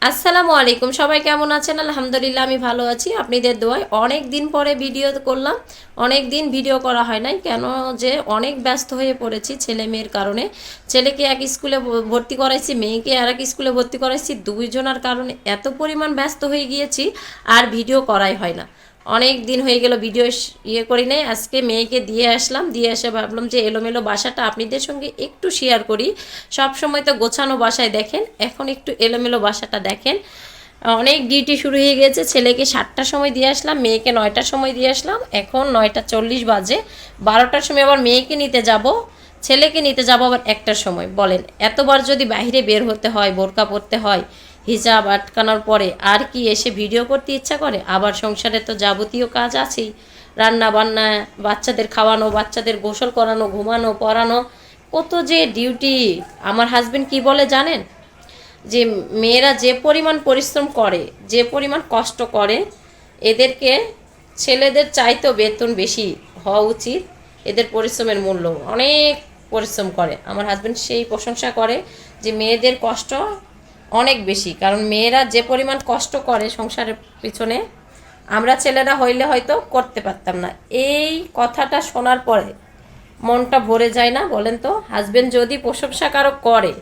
আসসালামু আলাইকুম, সবাই কেমন আছেন? আলহামদুলিল্লাহ আমি ভালো আছি, আপনাদের দোয়ায়। অনেক দিন পরে ভিডিও করলাম। অনেক দিন ভিডিও করা হয় নাই, কেন যে অনেক ব্যস্ত হয়ে পড়েছি ছেলে মেয়ের কারণে। ছেলেকে এক স্কুলে ভর্তি করাইছি, মেয়েকে আর এক স্কুলে ভর্তি করাইছি। দুইজনের কারণে এত পরিমাণ ব্যস্ত হয়ে গিয়েছি, আর ভিডিও করাই হয় না। অনেক দিন হয়ে গেল ভিডিও করি নাই। আজকে মেয়েকে দিয়ে আসলাম, দিয়ে এসে ভাবলাম যে এলোমেলো বাসাটা আপনাদের সঙ্গে একটু শেয়ার করি। সব সময় তো গোছানো বাসায় দেখেন, এখন একটু এলোমেলো বাসাটা দেখেন। অনেক ডিউটি শুরু হয়ে গেছে। ছেলেকে 7টার সময় দিয়ে আসলাম, মেয়েকে 9টার সময় দিয়ে আসলাম। এখন 9টা 40 বাজে। 12টার সময় আবার মেয়েকে নিতে যাব, ছেলেকে নিতে যাব আবার 1টার সময়। বলেন, এতবার যদি বাইরে বের হতে হয়, বোরকা পরতে হয়, হিজাব আটকানোর পরে আর কি এসে ভিডিও করতে ইচ্ছা করে? আবার সংসারে তো যাবতীয় কাজ আছেই, রান্না বান্না, বাচ্চাদের খাওয়ানো, বাচ্চাদের গোসল করানো, ঘুমানো, পড়ানো, কত যে ডিউটি। আমার হাজবেন্ড কি বলে জানেন? যে মেয়েরা যে পরিমাণ পরিশ্রম করে, যে পরিমাণ কষ্ট করে, এদেরকে ছেলেদের চাইতেও বেতন বেশি হওয়া উচিত। এদের পরিশ্রমের মূল্য অনেক, পরিশ্রম করে। আমার হাজবেন্ড সেই প্রশংসা করে যে মেয়েদের কষ্ট অনেক বেশি, কারণ মেয়েরা যে পরিমাণ কষ্ট করে সংসারের পিছনে, আমরা ছেলেরা হইলে হয়তো করতে পারতাম না। এই কথাটা শোনার পরে মনটা ভরে যায় না? বলেন তো, হাজবেন্ড যদি প্রশংসা কারো করে,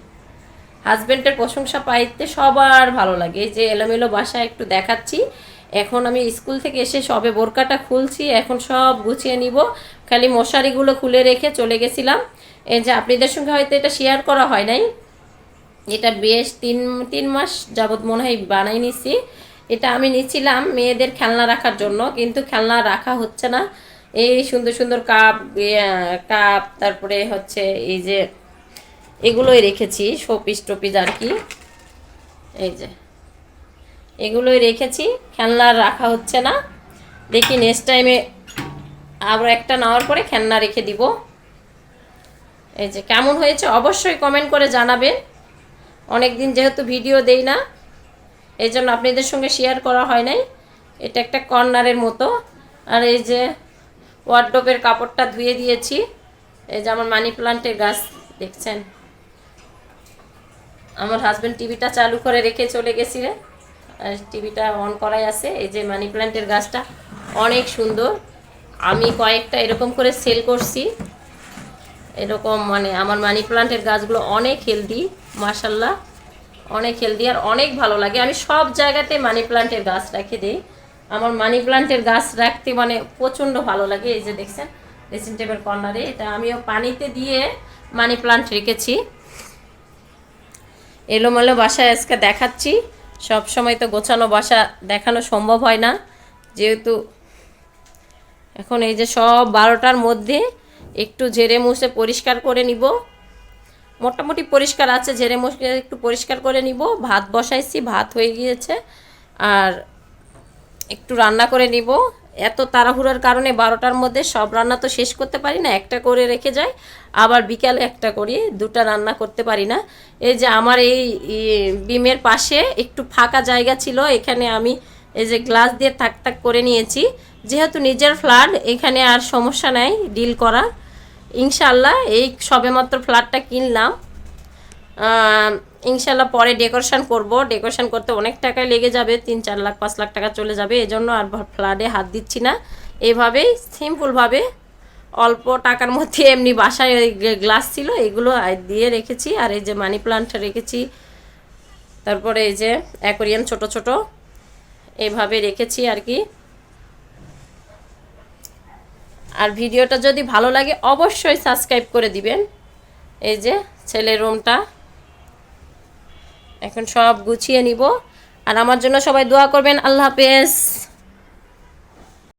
হাজব্যান্ডের প্রশংসা পাইতে সবার ভালো লাগে। এই যে এলোমেলো বাসায় একটু দেখাচ্ছি। এখন আমি স্কুল থেকে এসে সবে বোরকাটা খুলছি, এখন সব গুছিয়ে নিব। খালি মশারিগুলো খুলে রেখে চলে গেছিলাম। এই যে আপনাদের সঙ্গে হয়তো এটা শেয়ার করা হয় নাই, এটা বেশ তিন তিন মাস যাবৎ মনে হয় বানাই নিছি। এটা আমি নিচ্ছিলাম মেয়েদের খেলনা রাখার জন্য, কিন্তু খেলনা রাখা হচ্ছে না। এই সুন্দর সুন্দর কাপ, কাপ, তারপরে হচ্ছে এই যে এগুলোই রেখেছি, শোপিস টোপিস আর কি। এই যে এগুলোই রেখেছি, খেলনা রাখা হচ্ছে না। দেখি নেক্সট টাইমে আবার একটা নেওয়ার পরে খেলনা রেখে দিব। এই যে কেমন হয়েছে অবশ্যই কমেন্ট করে জানাবেন। অনেক দিন যেহেতু ভিডিও দেই না, এই জন্য আপনাদের সঙ্গে শেয়ার করা হয় নাই। এটা একটা কর্নারের মতো। আর এই যে ওয়ার্ডরোবের কাপড়টা ধুয়ে দিয়েছি। এই যে আমার মানি প্লান্টের গাছ দেখছেন। আমার হাজব্যান্ড টিভিটা চালু করে রেখে চলে গেছিলেন, আর টিভিটা অন করাই আছে। এই যে মানি প্ল্যান্টের গাছটা অনেক সুন্দর। আমি কয়েকটা এরকম করে সেল করছি। এরকম মানে আমার মানি প্ল্যান্টের গাছগুলো অনেক হেলদি, মাশাল্লাহ, অনেক হেলদি আর অনেক ভালো লাগে। আমি সব জায়গাতে মানি প্ল্যান্টের গাছ রেখে দিই। আমার মানি প্ল্যান্টের গাছ রাখতে মানে প্রচণ্ড ভালো লাগে। এই যে দেখছেন ড্রেসিং টেবিল কর্নারে, এটা আমিও পানিতে দিয়ে মানি প্ল্যান্ট রেখেছি। এলোমেলো বাসায় আজকে দেখাচ্ছি। সব সময় তো গোছানো বাসা দেখানো সম্ভব হয় না, যেহেতু এখন এই যে সব 12টার মধ্যে একটু ঝেড়ে মুছে পরিষ্কার করে নিব। মোটামুটি পরিষ্কার আছে, ঝেড়ে মুছে একটু পরিষ্কার করে নিব। ভাত বসাইছি, ভাত হয়ে গিয়েছে, আর একটু রান্না করে নিব। এত তাড়াহুড়োর কারণে 12টার মধ্যে সব রান্না তো শেষ করতে পারি না, একটা করে রেখে যাই, আবার বিকালে একটা করি, দুটা রান্না করতে পারি না। এই যে আমার এই বিমের পাশে একটু ফাঁকা জায়গা ছিল, এখানে আমি এই যে গ্লাস দিয়ে থাক থাক করে নিয়েছি। যেহেতু নিজের ফ্ল্যাট, এখানে আর সমস্যা নাই ডিল করা। ইনশাল্লাহ এই সবেমাত্র ফ্ল্যাটটা কিনলাম, ইনশাল্লাহ পরে ডেকোরেশন করব। ডেকোরেশন করতে অনেক টাকায় লেগে যাবে, 3-4 লাখ 5 লাখ টাকা চলে যাবে। এজন্য আর ফ্ল্যাটে হাত দিচ্ছি না। এইভাবেই সিম্পলভাবে অল্প টাকার মধ্যে এমনি বাসায় ওই গ্লাস ছিল, এগুলো দিয়ে রেখেছি। আর এই যে মানি প্লান্ট রেখেছি, তারপরে এই যে অ্যাকোরিয়াম ছোট ছোট এইভাবে রেখেছি আর কি। আর ভিডিওটা যদি ভালো লাগে অবশ্যই সাবস্ক্রাইব করে দিবেন। এই যে ছেলের রুমটা এখন সব গুছিয়ে নিব। আর আমার জন্য সবাই দোয়া করবেন। আল্লাহ হাফেজ।